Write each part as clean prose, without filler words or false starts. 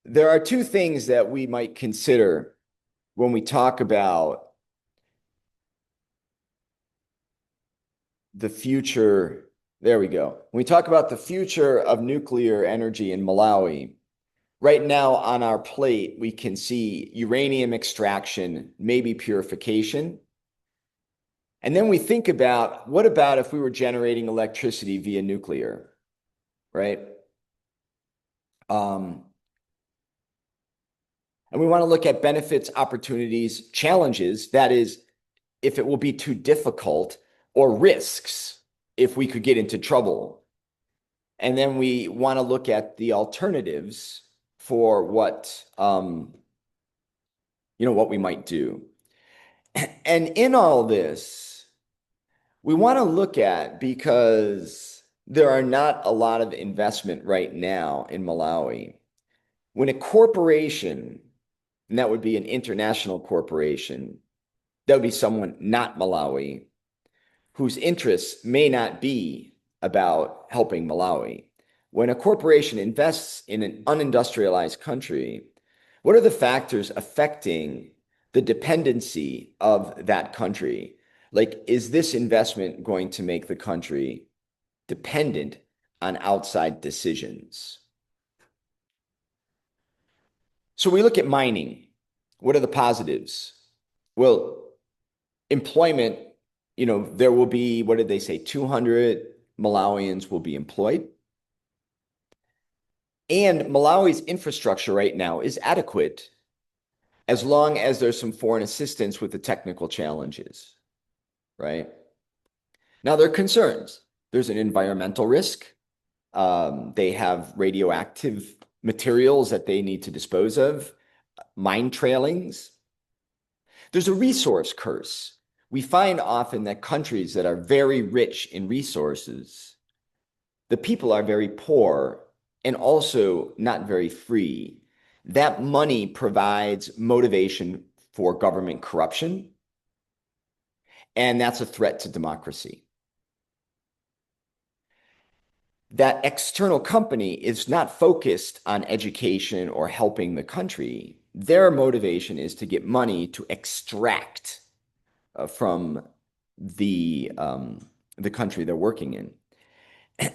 there are two things that we might consider when we talk about the future. There we go. When we talk about the future of nuclear energy in Malawi, right now on our plate, we can see uranium extraction, maybe purification. And then we think about what about if we were generating electricity via nuclear, right? And we want to look at benefits, opportunities, challenges. That is, if it will be too difficult, or risks if we could get into trouble. And then we want to look at the alternatives for what what we might do. And in all this, we want to look at, because there are not a lot of investment right now in Malawi. When a corporation, and that would be an international corporation, that would be someone not Malawi, whose interests may not be about helping Malawi. When a corporation invests in an unindustrialized country, what are the factors affecting the dependency of that country? Like, is this investment going to make the country dependent on outside decisions? So we look at mining. What are the positives? Well, employment, there will be, what did they say? 200 Malawians will be employed. And Malawi's infrastructure right now is adequate as long as there's some foreign assistance with the technical challenges, right? Now, there are concerns. There's an environmental risk. They have radioactive materials that they need to dispose of, mine trailings. There's a resource curse. We find often that countries that are very rich in resources, the people are very poor and also not very free. That money provides motivation for government corruption, and that's a threat to democracy. That external company is not focused on education or helping the country. Their motivation is to get money to extract from the country they're working in.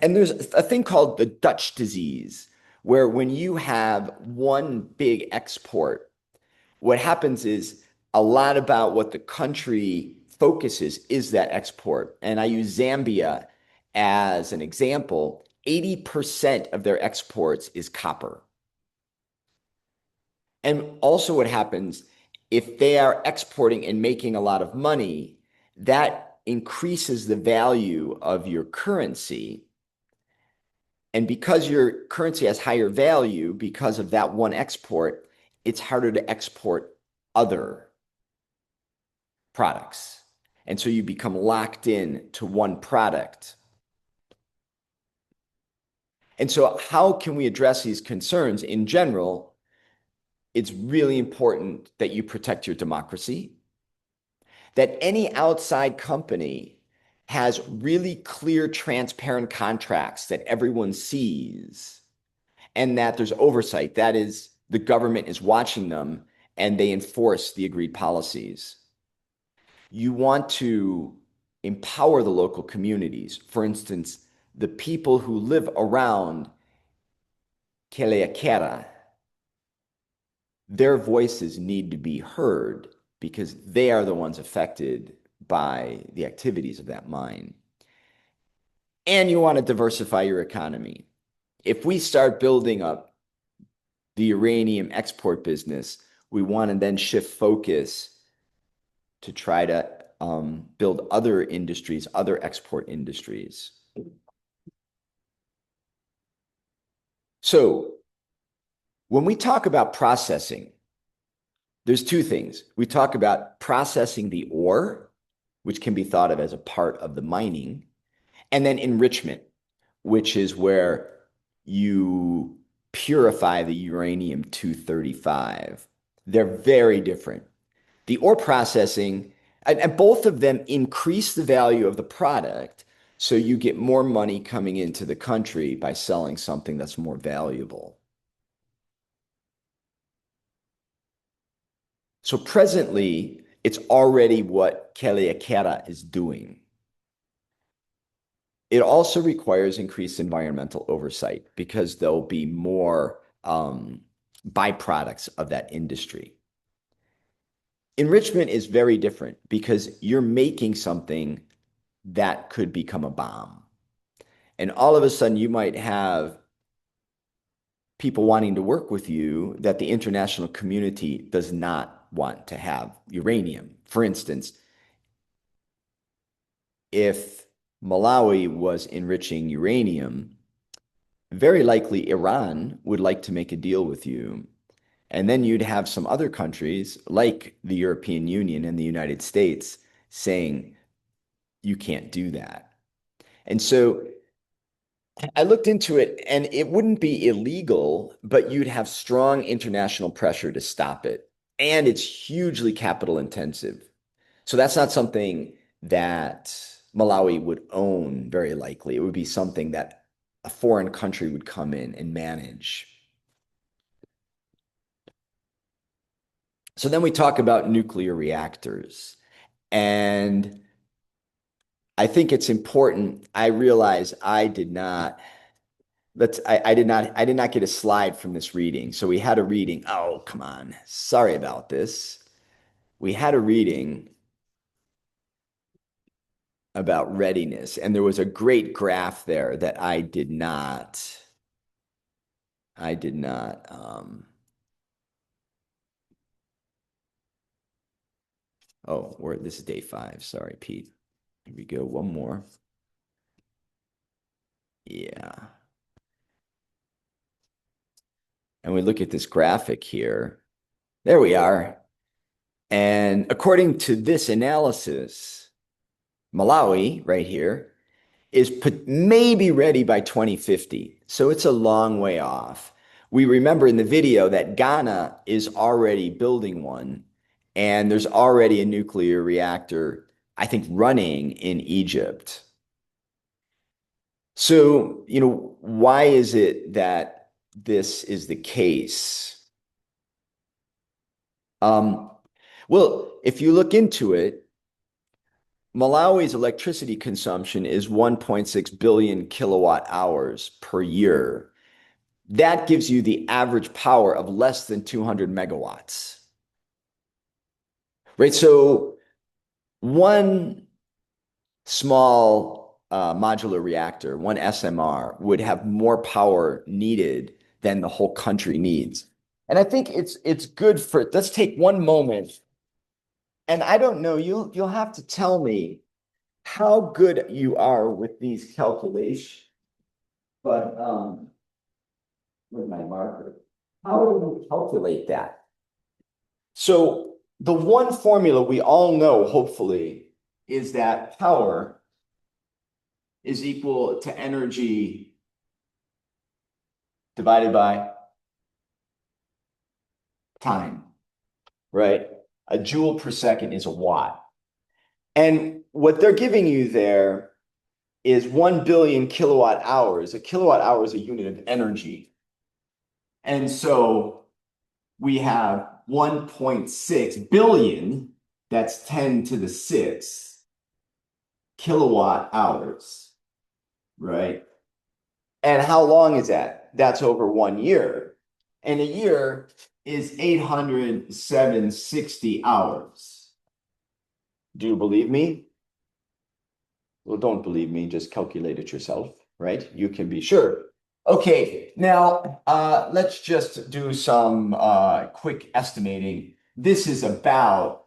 And there's a thing called the Dutch disease, where when you have one big export, what happens is a lot about what the country focuses is that export. And I use Zambia as an example. 80% of their exports is copper. And also what happens, if they are exporting and making a lot of money, that increases the value of your currency. And because your currency has higher value because of that one export, it's harder to export other products. And so you become locked in to one product. And so how can we address these concerns? In general, it's really important that you protect your democracy, that any outside company has really clear, transparent contracts that everyone sees, and that there's oversight. That is, the government is watching them and they enforce the agreed policies. You want to empower the local communities. For instance, the people who live around Keleakera, their voices need to be heard because they are the ones affected by the activities of that mine. And you want to diversify your economy. If we start building up the uranium export business, we want to then shift focus to try to build other industries, other export industries. So when we talk about processing, there's two things. We talk about processing the ore, which can be thought of as a part of the mining, and then enrichment, which is where you purify the uranium-235. They're very different. The ore processing, and both of them increase the value of the product, so you get more money coming into the country by selling something that's more valuable. So presently, it's already what Keliakera is doing. It also requires increased environmental oversight because there'll be more byproducts of that industry. Enrichment is very different because you're making something that could become a bomb. And all of a sudden, you might have people wanting to work with you that the international community does not want to have uranium. For instance, if Malawi was enriching uranium, very likely Iran would like to make a deal with you. And then you'd have some other countries like the European Union and the United States saying, you can't do that. And so I looked into it and it wouldn't be illegal, but you'd have strong international pressure to stop it. And it's hugely capital intensive. So that's not something that Malawi would own very likely. It would be something that a foreign country would come in and manage. So then we talk about nuclear reactors. And I think it's important. I realize I did not I did not get a slide from this reading. So we had a reading. Oh, come on. Sorry about this. We had a reading about readiness, and there was a great graph there that I did not this is day 5. Sorry, Pete. Here we go. One more. Yeah. And we look at this graphic here. There we are. And according to this analysis, Malawi right here is maybe ready by 2050. So it's a long way off. We remember in the video that Ghana is already building one, and there's already a nuclear reactor, I think, running in Egypt. So, why is it that this is the case? Well, if you look into it, Malawi's electricity consumption is 1.6 billion kilowatt hours per year. That gives you the average power of less than 200 megawatts. Right? So one small modular reactor, one SMR, would have more power needed than the whole country needs. And I think it's good for, let's take one moment. And I don't know, you'll have to tell me how good you are with these calculations. But with my marker, how do we calculate that? So the one formula we all know, hopefully, is that power is equal to energy divided by time, right? A joule per second is a watt. And what they're giving you there is 1 billion kilowatt hours. A kilowatt hour is a unit of energy. And so we have 1.6 billion, that's 10 to the 6 kilowatt hours, right? And how long is that? That's over 1 year. And a year is 807.60 hours. Do you believe me? Well, don't believe me, just calculate it yourself, right? You can be sure. Okay, now let's just do some quick estimating. This is about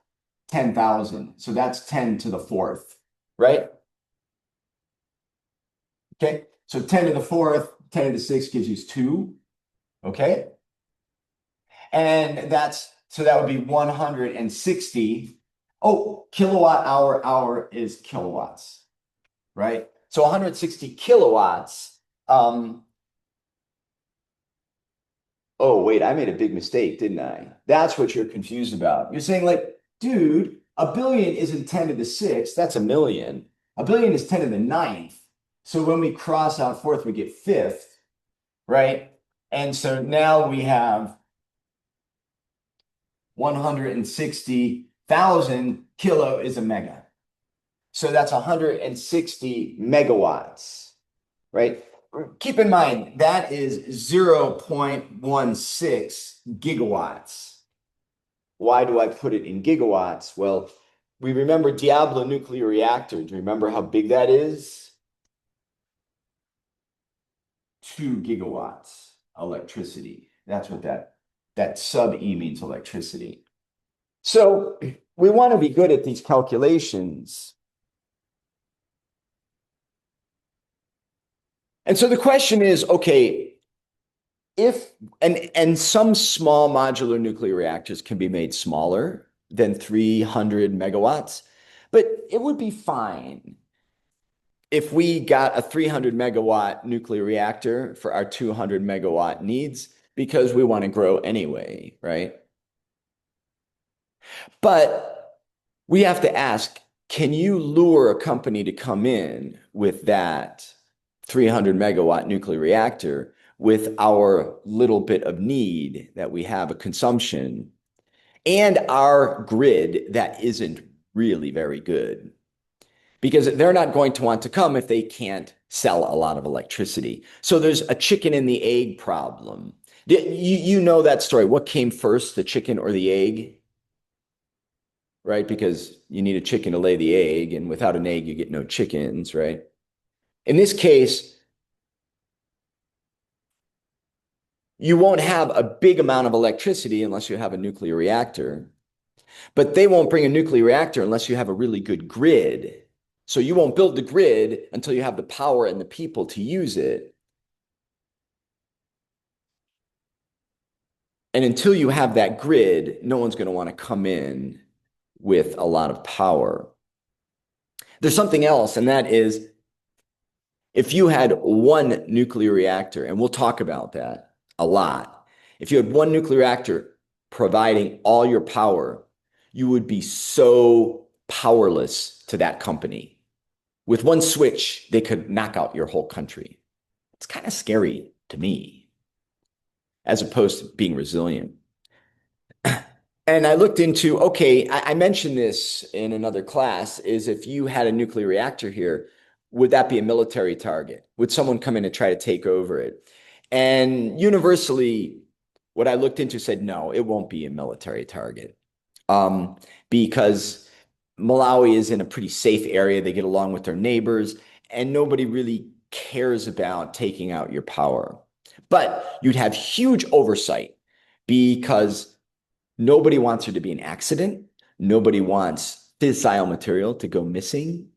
10,000, so that's 10 to the 4th, right? Okay, so 10 to the 4th, 10 to the 6th gives you 2, okay? And so that would be 160. Oh, kilowatt hour is kilowatts, right? So 160 kilowatts. Oh, wait, I made a big mistake, didn't I? That's what you're confused about. You're saying like, dude, a billion isn't 10 to the 6th, that's a million. A billion is 10 to the 9th. So when we cross out 4th, we get 5th, right? And so now we have 160,000 kilo is a mega. So that's 160 megawatts, right? Keep in mind, that is 0.16 gigawatts. Why do I put it in gigawatts? Well, we remember Diablo nuclear reactor. Do you remember how big that is? 2 gigawatts electricity. That's what that sub E means, electricity. So we want to be good at these calculations. And so the question is, okay, if and some small modular nuclear reactors can be made smaller than 300 megawatts, but it would be fine if we got a 300 megawatt nuclear reactor for our 200 megawatt needs because we want to grow anyway, right? But we have to ask, can you lure a company to come in with that 300 megawatt nuclear reactor with our little bit of need that we have, a consumption, and our grid that isn't really very good? Because they're not going to want to come if they can't sell a lot of electricity. So there's a chicken and the egg problem. You know that story. What came first, the chicken or the egg? Right? Because you need a chicken to lay the egg, and without an egg, you get no chickens, right? In this case, you won't have a big amount of electricity unless you have a nuclear reactor, but they won't bring a nuclear reactor unless you have a really good grid. So you won't build the grid until you have the power and the people to use it. And until you have that grid, no one's going to want to come in with a lot of power. There's something else, and that is if you had one nuclear reactor, and we'll talk about that a lot, if you had one nuclear reactor providing all your power, you would be so powerless to that company. With one switch, they could knock out your whole country. It's kind of scary to me, as opposed to being resilient. And I looked into, okay, I mentioned this in another class, is if you had a nuclear reactor here, would that be a military target? Would someone come in and try to take over it? And universally, what I looked into said, no, it won't be a military target. Because Malawi is in a pretty safe area. They get along with their neighbors, and nobody really cares about taking out your power. But you'd have huge oversight because nobody wants there to be an accident. Nobody wants fissile material to go missing.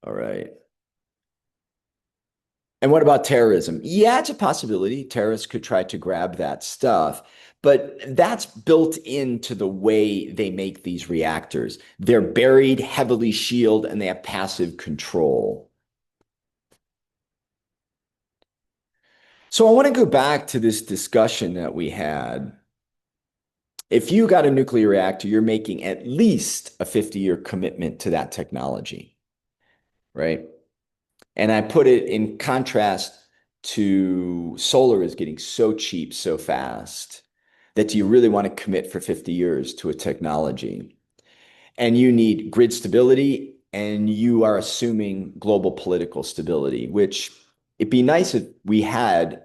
All right. And what about terrorism? Yeah, it's a possibility. Terrorists could try to grab that stuff, but that's built into the way they make these reactors. They're buried, heavily shielded, and they have passive control. So I want to go back to this discussion that we had. If you got a nuclear reactor, you're making at least a 50-year commitment to that technology, right? And I put it in contrast to solar is getting so cheap so fast that do you really want to commit for 50 years to a technology? And you need grid stability, and you are assuming global political stability, which it'd be nice if we had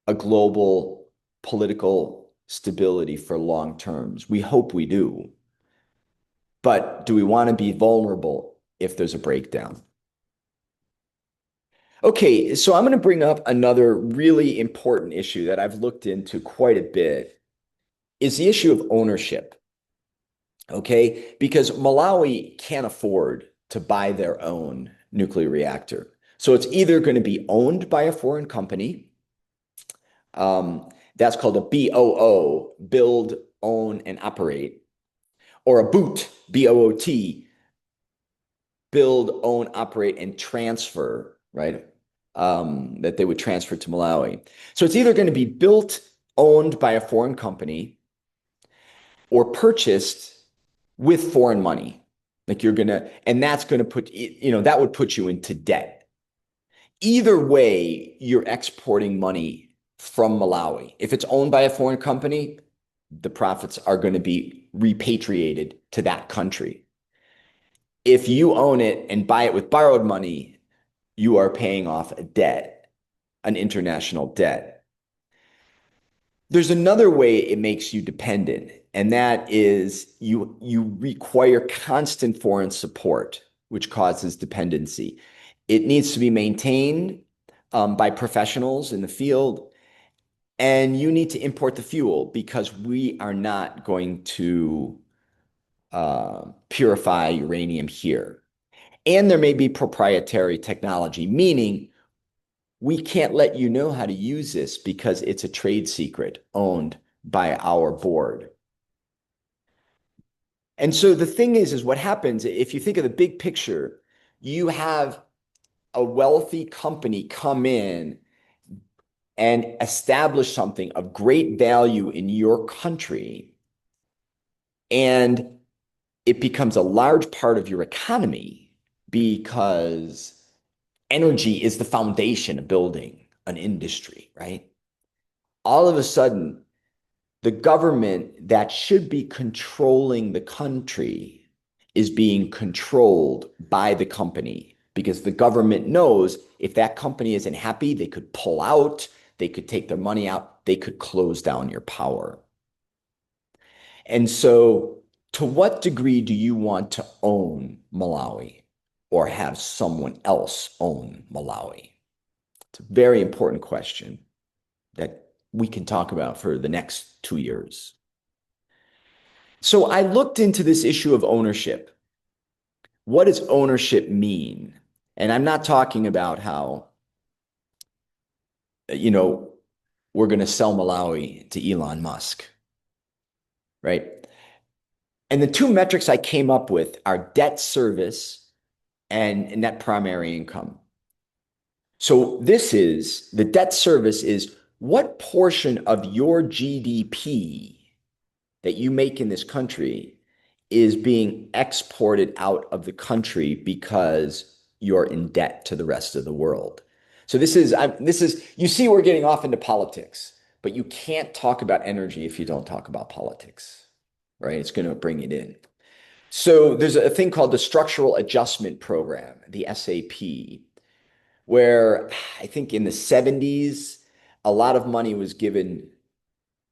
a global political stability for long terms. We hope we do. But do we want to be vulnerable if there's a breakdown? Okay, so I'm going to bring up another really important issue that I've looked into quite a bit is the issue of ownership. Okay, because Malawi can't afford to buy their own nuclear reactor. So it's either going to be owned by a foreign company, that's called a BOO, build, own, and operate, or a BOOT, BOOT, build, own, operate, and transfer, right? That they would transfer to Malawi. So it's either going to be built, owned by a foreign company, or purchased with foreign money. Like you're gonna, and that's going to put, that would put you into debt. Either way, you're exporting money from Malawi. If it's owned by a foreign company, the profits are going to be repatriated to that country. If you own it and buy it with borrowed money, you are paying off a debt, an international debt. There's another way it makes you dependent, and that is you require constant foreign support, which causes dependency. It needs to be maintained by professionals in the field, and you need to import the fuel because we are not going to purify uranium here. And there may be proprietary technology, meaning we can't let you know how to use this because it's a trade secret owned by our board. And so the thing is what happens if you think of the big picture, you have a wealthy company come in and establish something of great value in your country, and it becomes a large part of your economy because energy is the foundation of building an industry, right? All of a sudden, the government that should be controlling the country is being controlled by the company because the government knows if that company isn't happy, they could pull out, they could take their money out, they could close down your power. And so, to what degree do you want to own Malawi or have someone else own Malawi? It's a very important question that we can talk about for the next 2 years. So I looked into this issue of ownership. What does ownership mean? And I'm not talking about how, you know, we're going to sell Malawi to Elon Musk, right? And the two metrics I came up with are debt service and net primary income. So this is the debt service is what portion of your GDP that you make in this country is being exported out of the country because you're in debt to the rest of the world. So this is you see we're getting off into politics, but you can't talk about energy if you don't talk about politics, right? It's going to bring it in. So there's a thing called the Structural Adjustment Program, the SAP, where I think in the 70s, a lot of money was given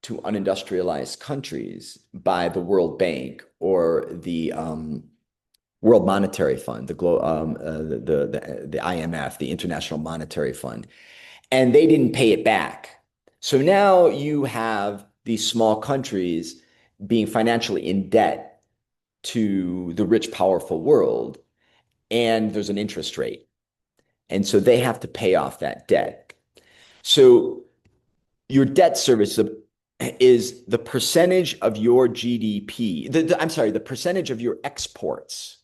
to unindustrialized countries by the World Bank or the World Monetary Fund, the IMF, the International Monetary Fund, and they didn't pay it back. So now you have these small countries being financially in debt to the rich, powerful world, and there's an interest rate. And so they have to pay off that debt. So your debt service is the percentage of your GDP. I'm sorry, the percentage of your exports,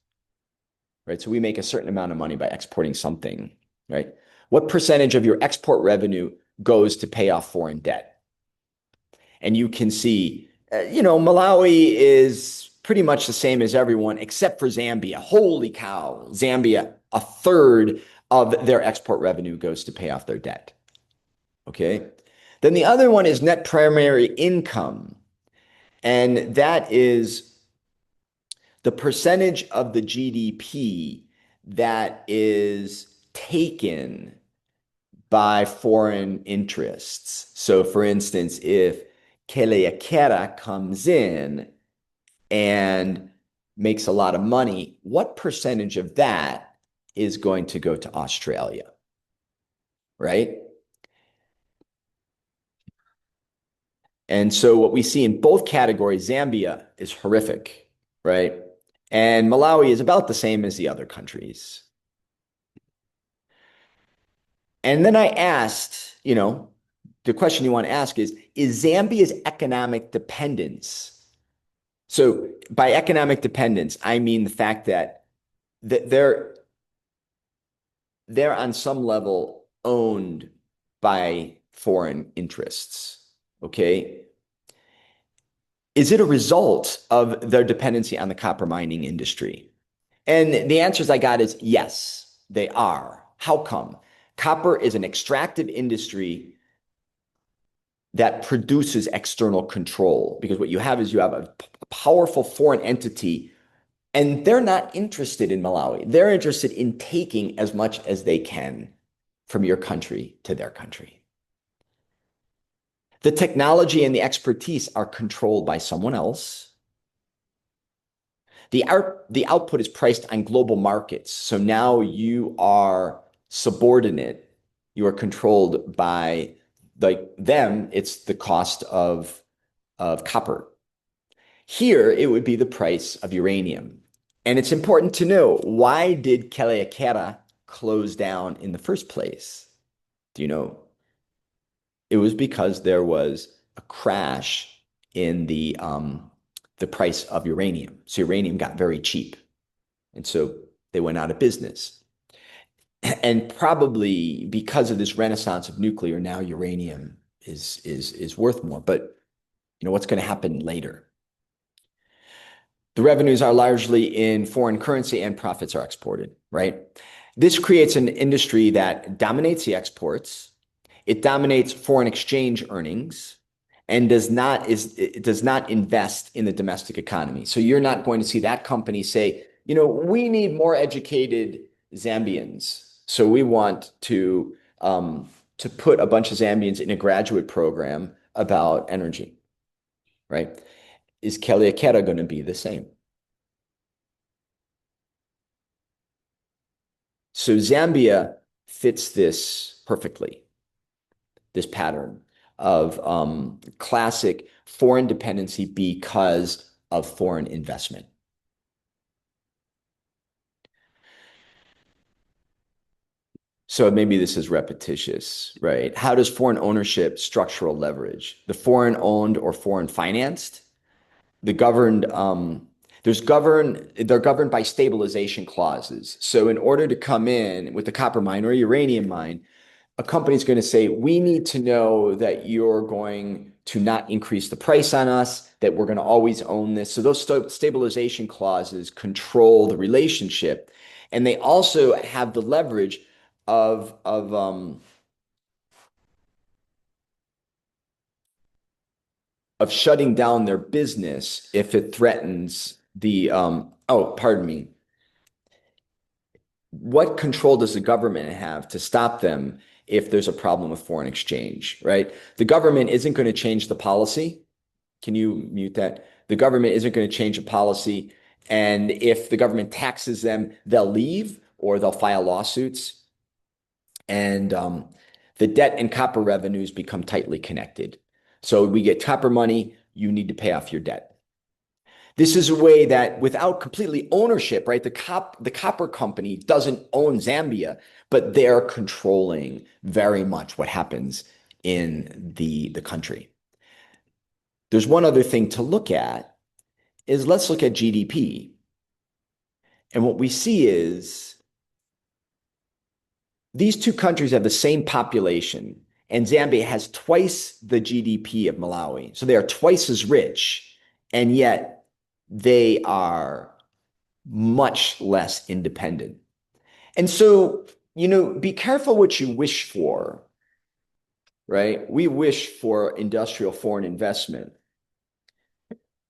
right? So we make a certain amount of money by exporting something, right? What percentage of your export revenue goes to pay off foreign debt? And you can see, Malawi is pretty much the same as everyone except for Zambia. Holy cow, Zambia, a third of their export revenue goes to pay off their debt. Okay. Then the other one is net primary income. And that is the percentage of the GDP that is taken by foreign interests. So, for instance, if Keleakera comes in and makes a lot of money, what percentage of that is going to go to Australia, right? And so what we see in both categories, Zambia is horrific, right? And Malawi is about the same as the other countries. And then I asked, the question you want to ask is Zambia's economic dependence? So by economic dependence, I mean the fact that they're on some level owned by foreign interests, okay? Is it a result of their dependency on the copper mining industry? And the answers I got is yes, they are. How come? Copper is an extractive industry that produces external control. Because what you have is you have a powerful foreign entity, and they're not interested in Malawi. They're interested in taking as much as they can from your country to their country. The technology and the expertise are controlled by someone else. The output is priced on global markets. So now you are subordinate. You are controlled by like them. It's the cost of copper. Here, it would be the price of uranium. And it's important to know, why did Keliakera close down in the first place? Do you know? It was because there was a crash in the price of uranium. So uranium got very cheap. And so they went out of business. And probably because of this renaissance of nuclear, now uranium is worth more. But you know what's going to happen later? The revenues are largely in foreign currency and profits are exported, right? This creates an industry that dominates the exports. It dominates foreign exchange earnings and it does not invest in the domestic economy. So you're not going to see that company say, you know, we need more educated Zambians. So we want to put a bunch of Zambians in a graduate program about energy, right? Is Keliakera going to be the same? So Zambia fits this perfectly, this pattern of classic foreign dependency because of foreign investment. So maybe this is repetitious, right? How does foreign ownership structural leverage? The foreign owned or foreign financed, the governed, they're governed by stabilization clauses. So in order to come in with a copper mine or a uranium mine, a company's going to say, we need to know that you're going to not increase the price on us, that we're going to always own this. So those stabilization clauses control the relationship. And they also have the leverage of shutting down their business if it threatens oh, pardon me. What control does the government have to stop them if there's a problem with foreign exchange, right? The government isn't going to change the policy. Can you mute that? The government isn't going to change a policy. And if the government taxes them, they'll leave or they'll file lawsuits. And the debt and copper revenues become tightly connected. So we get copper money, you need to pay off your debt. This is a way that without completely ownership, right? The copper company doesn't own Zambia, but they're controlling very much what happens in the country. There's one other thing to look at is let's look at GDP. And what we see is these two countries have the same population, and Zambia has twice the GDP of Malawi. So they are twice as rich, and yet they are much less independent. And so, you know, be careful what you wish for, right? We wish for industrial foreign investment.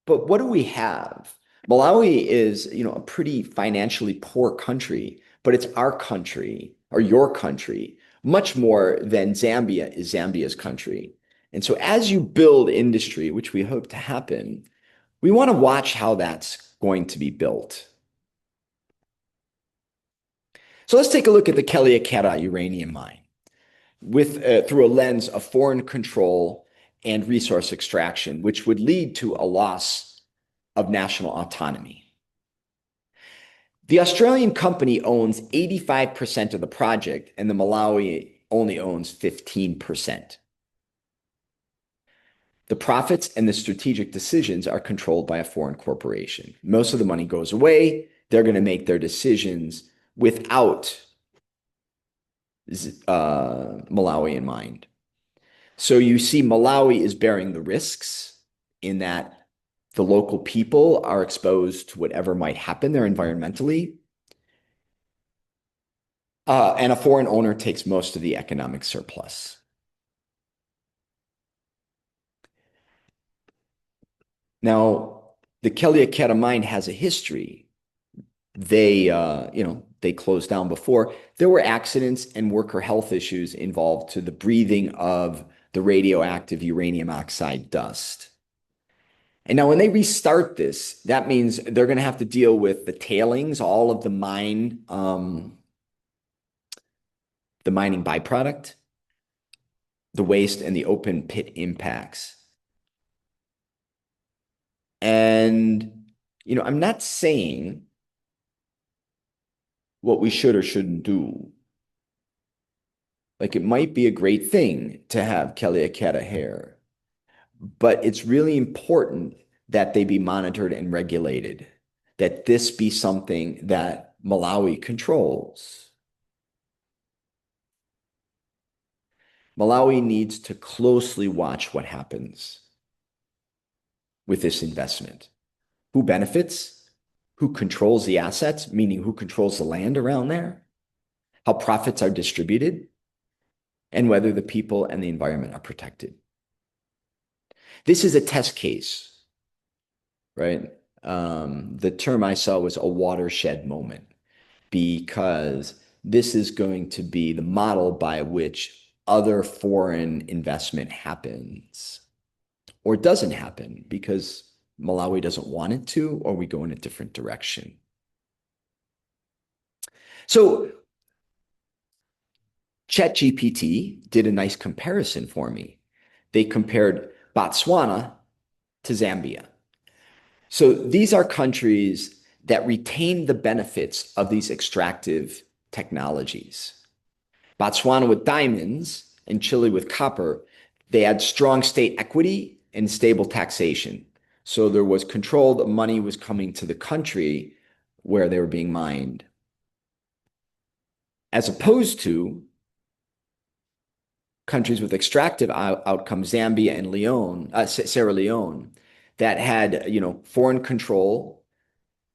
But what do we have? Malawi is, you know, a pretty financially poor country, but it's our country or your country, much more than Zambia is Zambia's country. And so as you build industry, which we hope to happen, we want to watch how that's going to be built. So let's take a look at the Keliakera uranium mine with through a lens of foreign control and resource extraction, which would lead to a loss of national autonomy. The Australian company owns 85% of the project, and the Malawi only owns 15%. The profits and the strategic decisions are controlled by a foreign corporation. Most of the money goes away. They're going to make their decisions without Malawi in mind. So you see Malawi is bearing the risks in that the local people are exposed to whatever might happen there environmentally. And a foreign owner takes most of the economic surplus. Now, the Kelia mine has a history. They closed down before. There were accidents and worker health issues involved to the breathing of the radioactive uranium oxide dust. And now when they restart this, that means they're going to have to deal with the tailings, all of the mining byproduct, the waste, and the open pit impacts. And, I'm not saying what we should or shouldn't do. Like it might be a great thing to have Kelia hair, but it's really important that they be monitored and regulated, that this be something that Malawi controls. Malawi needs to closely watch what happens with this investment. Who benefits? Who controls the assets, meaning who controls the land around there? How profits are distributed? And whether the people and the environment are protected. This is a test case, right? The term I saw was a watershed moment because this is going to be the model by which other foreign investment happens or doesn't happen because Malawi doesn't want it to, or we go in a different direction. So ChatGPT did a nice comparison for me. They compared Botswana to Zambia. So these are countries that retain the benefits of these extractive technologies. Botswana with diamonds and Chile with copper, they had strong state equity and stable taxation. So there was control, the money was coming to the country where they were being mined. As opposed to countries with extractive outcomes, Zambia and Sierra Leone, that had, foreign control,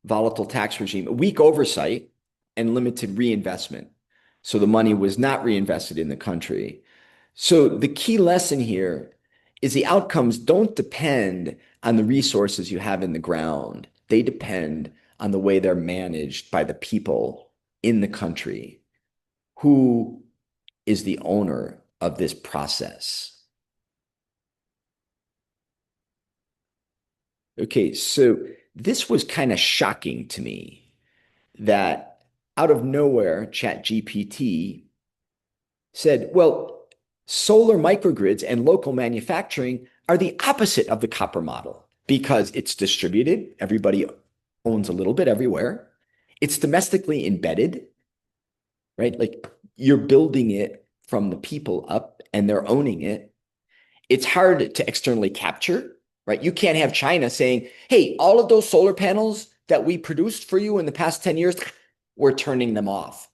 volatile tax regime, weak oversight, and limited reinvestment. So the money was not reinvested in the country. So the key lesson here is the outcomes don't depend on the resources you have in the ground. They depend on the way they're managed by the people in the country. Who is the owner of this process? Okay, so this was kind of shocking to me that out of nowhere, ChatGPT said, well, solar microgrids and local manufacturing are the opposite of the copper model because it's distributed. Everybody owns a little bit everywhere. It's domestically embedded, right? Like you're building it from the people up and they're owning it. It's hard to externally capture, right? You can't have China saying, hey, all of those solar panels that we produced for you in the past 10 years, we're turning them off.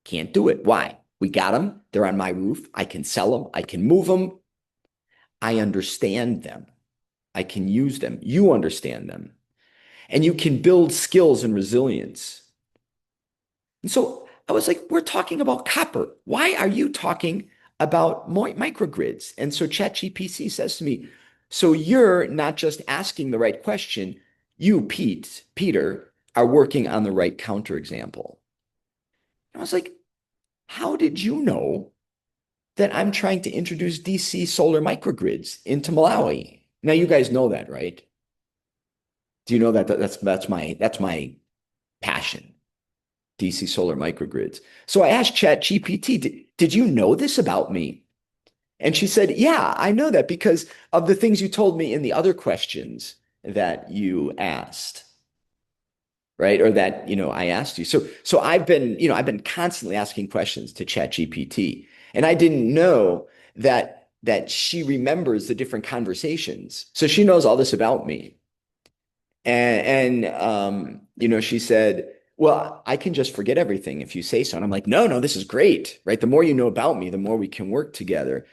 Can't do it. Why? We got them. They're on my roof. I can sell them. I can move them. I understand them. I can use them. You understand them. And you can build skills and resilience. And so I was like, we're talking about copper. Why are you talking about microgrids? And so ChatGPT says to me, so you're not just asking the right question, you, Peter, are working on the right counterexample. I was like, how did you know that I'm trying to introduce DC solar microgrids into Malawi? Now you guys know that, right? Do you know that that's my passion, DC solar microgrids. So I asked ChatGPT, did you know this about me? And she said, yeah, I know that because of the things you told me in the other questions that you asked, right? Or that, I asked you. So I've been constantly asking questions to ChatGPT, and I didn't know that she remembers the different conversations. So she knows all this about me. And she said, well, I can just forget everything if you say so. And I'm like, no, this is great, right? The more you know about me, the more we can work together.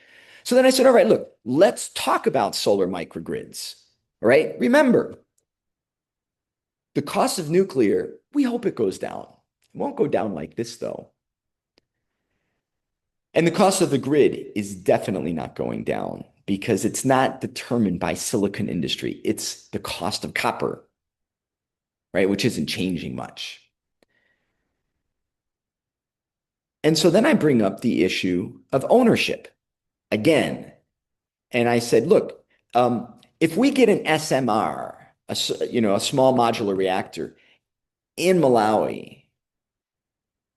So then I said, all right, look, let's talk about solar microgrids, right? Remember, the cost of nuclear, we hope it goes down. It won't go down like this, though. And the cost of the grid is definitely not going down. because it's not determined by silicon industry. It's the cost of copper, right? Which isn't changing much. And so then I bring up the issue of ownership again. And I said, look, if we get an SMR, a small modular reactor in Malawi,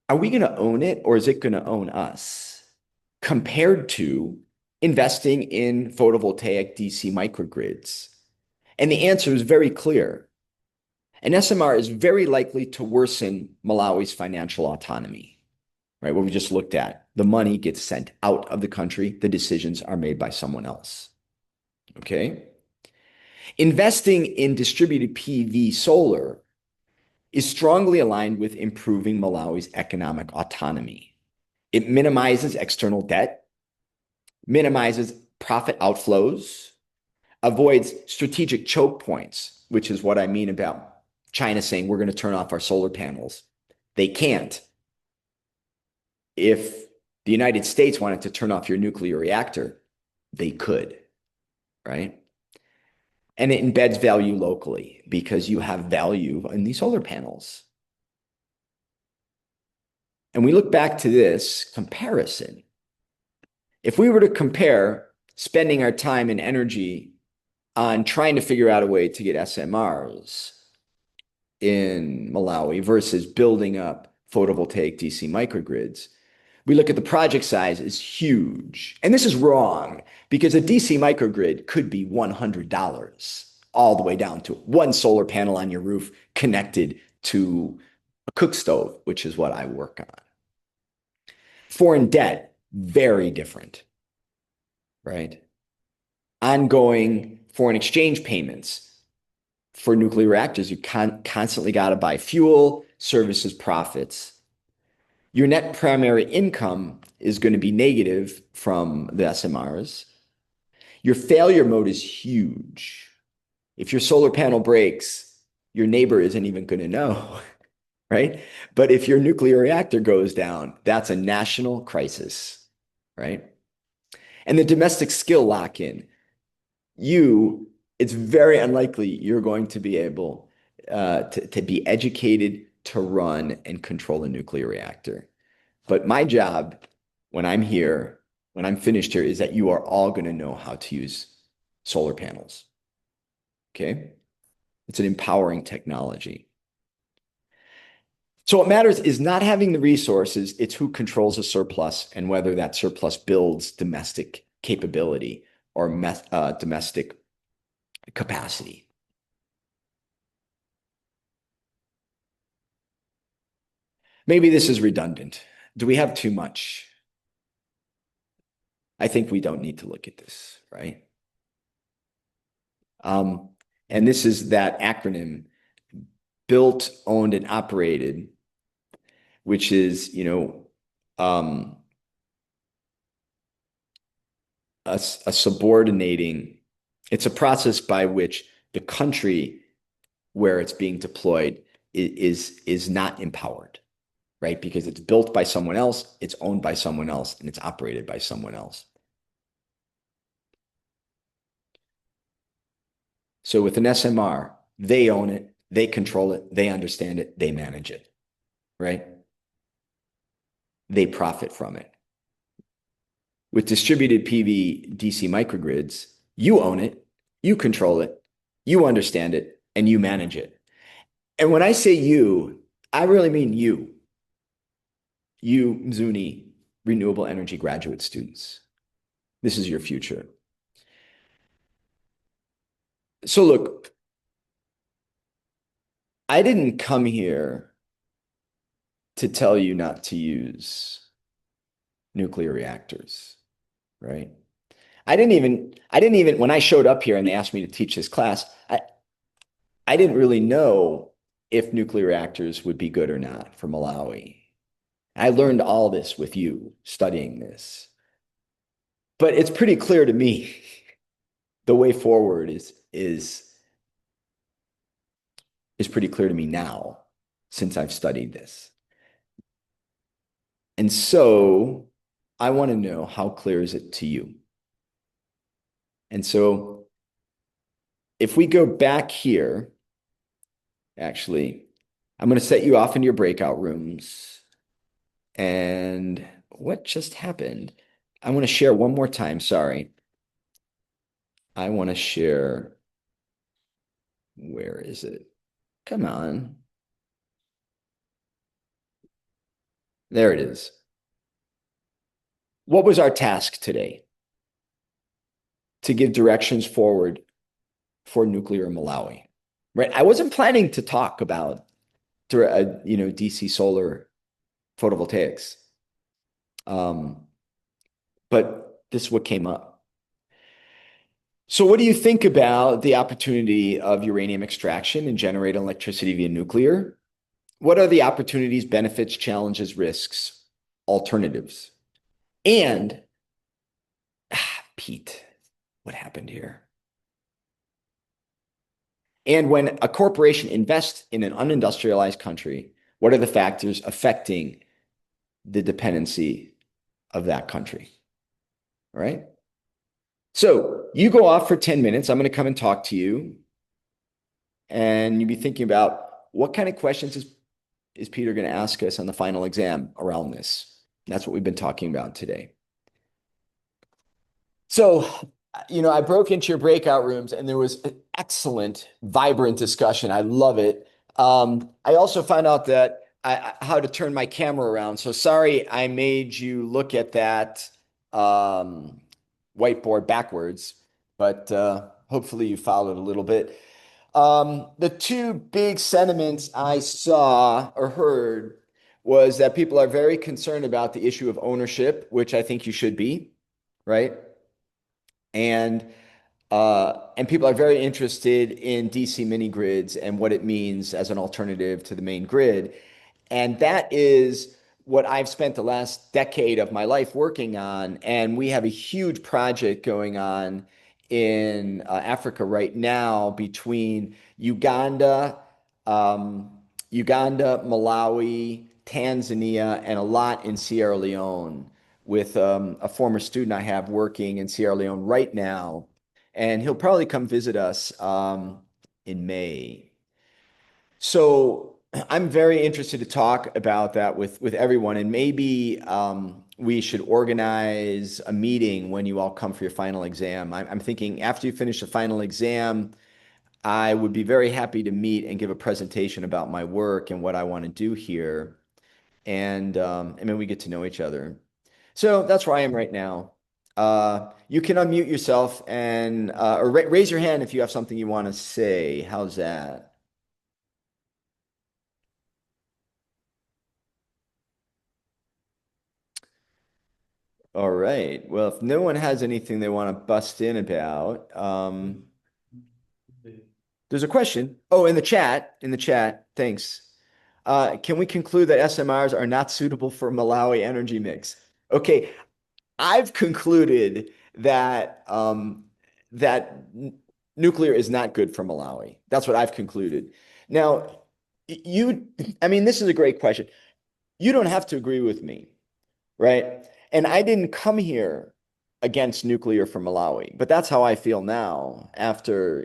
are we going to own it or is it going to own us? Compared to investing in photovoltaic DC microgrids. And the answer is very clear. An SMR is very likely to worsen Malawi's financial autonomy, right? What we just looked at. The money gets sent out of the country. The decisions are made by someone else. Okay. Investing in distributed PV solar is strongly aligned with improving Malawi's economic autonomy. It minimizes external debt, minimizes profit outflows, avoids strategic choke points, which is what I mean about China saying we're going to turn off our solar panels. They can't. If the United States wanted to turn off your nuclear reactor, they could, right? And it embeds value locally because you have value in these solar panels. And we look back to this comparison. If we were to compare spending our time and energy on trying to figure out a way to get SMRs in Malawi versus building up photovoltaic DC microgrids, we look at the project size is huge. And this is wrong because a DC microgrid could be $100 all the way down to one solar panel on your roof connected to a cook stove, which is what I work on. Foreign debt, very different, right? Ongoing foreign exchange payments for nuclear reactors, you constantly got to buy fuel, services, profits. Your net primary income is going to be negative from the SMRs. Your failure mode is huge. If your solar panel breaks, your neighbor isn't even going to know, right? But if your nuclear reactor goes down, that's a national crisis, right? And the domestic skill lock-in, it's very unlikely you're going to be able to be educated to run and control a nuclear reactor. But my job when I'm here, when I'm finished here, is that you are all going to know how to use solar panels. Okay? It's an empowering technology. So what matters is not having the resources, it's who controls a surplus and whether that surplus builds domestic capability or domestic capacity. Maybe this is redundant. Do we have too much? I think we don't need to look at this, right? And this is that acronym, built, owned, and operated, which is, a subordinating. It's a process by which the country where it's being deployed is not empowered, right? Because it's built by someone else, it's owned by someone else, and it's operated by someone else. So with an SMR, they own it, they control it, they understand it, they manage it, right? They profit from it. With distributed PV DC microgrids, you own it, you control it, you understand it, and you manage it. And when I say you, I really mean you. You, MZUNI, renewable energy graduate students. This is your future. So look, I didn't come here to tell you not to use nuclear reactors, right? When I showed up here and they asked me to teach this class, I didn't really know if nuclear reactors would be good or not for Malawi. I learned all this with you studying this. But it's pretty clear to me the way forward is pretty clear to me now since I've studied this. And so I want to know, how clear is it to you? And so if we go back here, actually, I'm going to set you off in your breakout rooms. And what just happened? I want to share one more time. Sorry. I want to share. Where is it? Come on. There it is. What was our task today? To give directions forward for nuclear Malawi, right? I wasn't planning to talk about, DC solar photovoltaics, um, but this is what came up. So, what do you think about the opportunity of uranium extraction and generating electricity via nuclear? What are the opportunities, benefits, challenges, risks, alternatives? And Pete, what happened here? And when a corporation invests in an unindustrialized country, what are the factors affecting the dependency of that country? All right. So you go off for 10 minutes. I'm going to come and talk to you. And you'll be thinking about what kind of questions is Peter going to ask us on the final exam around this? That's what we've been talking about today. So, I broke into your breakout rooms and there was an excellent, vibrant discussion. I love it. I also found out that how to turn my camera around. So sorry, I made you look at that whiteboard backwards, but hopefully you followed a little bit. The two big sentiments I saw or heard was that people are very concerned about the issue of ownership, which I think you should be, right? And and people are very interested in DC mini grids and what it means as an alternative to the main grid. And that is what I've spent the last decade of my life working on. And we have a huge project going on in Africa right now between Malawi, Tanzania, and a lot in Sierra Leone with a former student I have working in Sierra Leone right now. And he'll probably come visit us in May. So I'm very interested to talk about that with everyone, and maybe we should organize a meeting when you all come for your final exam. I'm thinking after you finish the final exam, I would be very happy to meet and give a presentation about my work and what I want to do here, and then we get to know each other. So that's where I am right now. You can unmute yourself and or raise your hand if you have something you want to say. How's that? All right. Well, if no one has anything they want to bust in about, there's a question. Oh, in the chat, thanks. Can we conclude that SMRs are not suitable for Malawi energy mix? Okay, I've concluded that nuclear is not good for Malawi. That's what I've concluded. Now, I mean, this is a great question. You don't have to agree with me, right? And I didn't come here against nuclear for Malawi, but that's how I feel now after,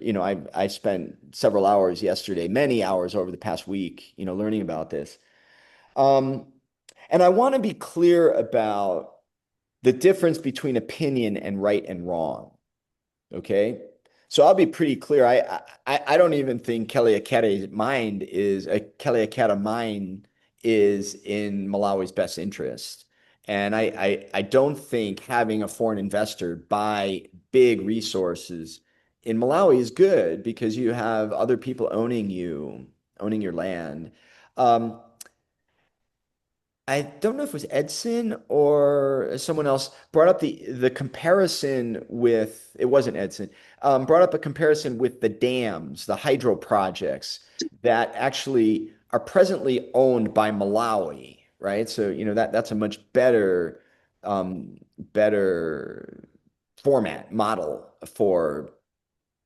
I spent several hours yesterday, many hours over the past week, learning about this. Um, and I want to be clear about the difference between opinion and right and wrong. Okay. So I'll be pretty clear. I don't even think Kelly Akata mine is in Malawi's best interest. And I don't think having a foreign investor buy big resources in Malawi is good because you have other people owning your land. Um, I don't know if it was Edson or someone else brought up the comparison with, it wasn't Edson, brought up a comparison with the dams, the hydro projects that actually are presently owned by Malawi, right? So, that's a much better format model for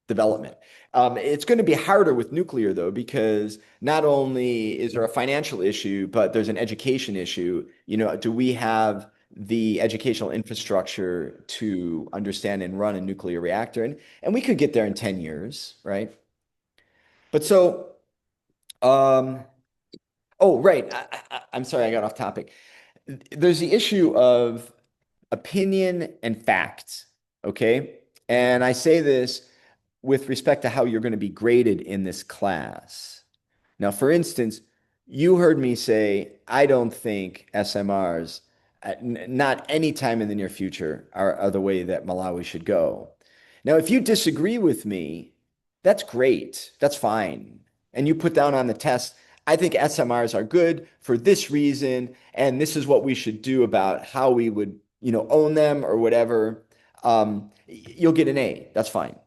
development. It's going to be harder with nuclear, though, because not only is there a financial issue, but there's an education issue. Do we have the educational infrastructure to understand and run a nuclear reactor. And we could get there in 10 years, right? But so, um, oh, right. I'm sorry, I got off topic. There's the issue of opinion and fact, okay? And I say this with respect to how you're going to be graded in this class. Now, for instance, you heard me say, I don't think SMRs, not any time in the near future, are the way that Malawi should go. Now, if you disagree with me, that's great. That's fine. And you put down on the test, I think SMRs are good for this reason, and this is what we should do about how we would, own them or whatever. You'll get an A. That's fine.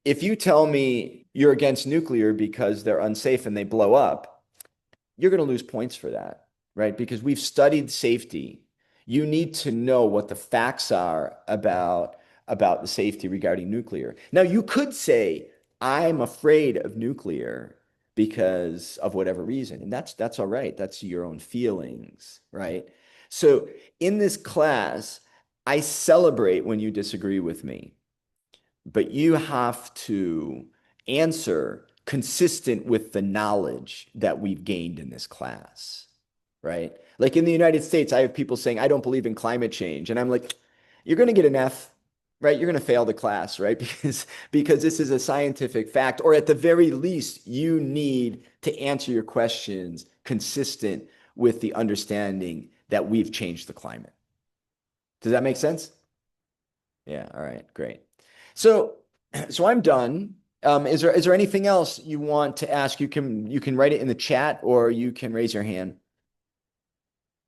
If you tell me you're against nuclear because they're unsafe and they blow up, you're going to lose points for that, right? Because we've studied safety. You need to know what the facts are about the safety regarding nuclear. Now, you could say, I'm afraid of nuclear because of whatever reason, and that's all right. That's your own feelings, right? So in this class, I celebrate when you disagree with me, but you have to answer consistent with the knowledge that we've gained in this class, right? Like in the United States, I have people saying, I don't believe in climate change. And I'm like, you're going to get an F, right? You're going to fail the class, right? Because this is a scientific fact, or at the very least, you need to answer your questions consistent with the understanding that we've changed the climate. Does that make sense? Yeah. All right. Great. So, so I'm done. Is there anything else you want to ask? You can write it in the chat or you can raise your hand.